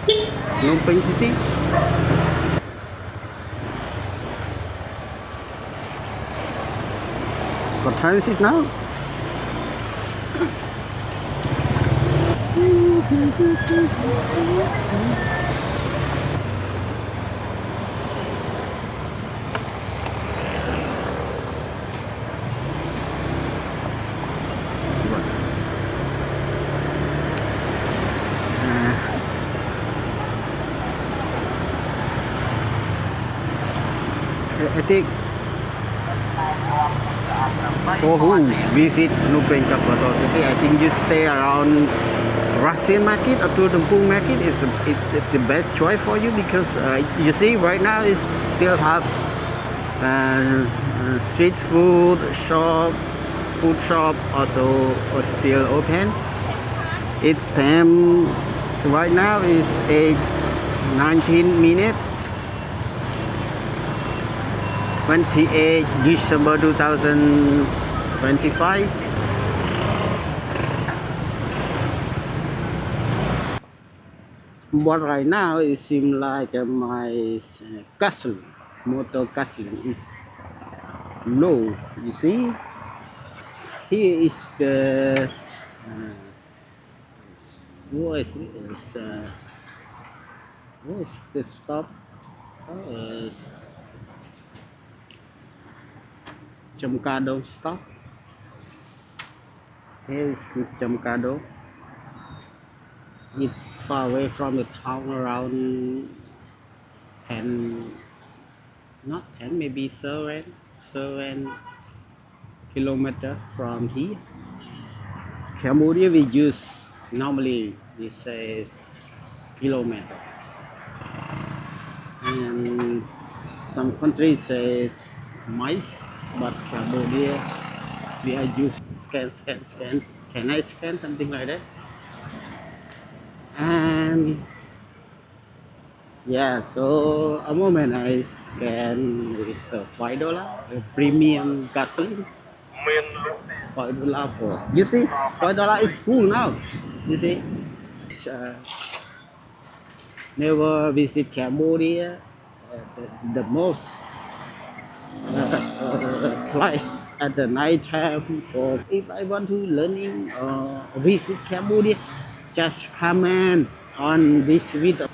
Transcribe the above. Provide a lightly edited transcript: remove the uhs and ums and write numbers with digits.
Phnom Penh city. Got transit now. I think for who visit Phnom Penh capital city, I think you stay around Russian market or Tumpung market is the best choice for you, because you see right now it still have street food shop also are still open. Its time right now is 19 minutes. 28 December 2025. But right now it seems like my castle, motor castle is low. You see, here is the what is it? What is the stop? Chamkado stop. Here is Chamkado. It's far away from the town, around 10, not 10, maybe 7 kilometers from here. Cambodia we use normally we say kilometer, and some countries say miles, but Cambodia we are use scan. Can I scan something like that? And yeah, so a moment I scan is $5 premium gasoline. $5 for, you see, $5 is full now. You see, uh, never visit Cambodia. The most place at the night time. For if I want to learning visit Cambodia, just comment on this video.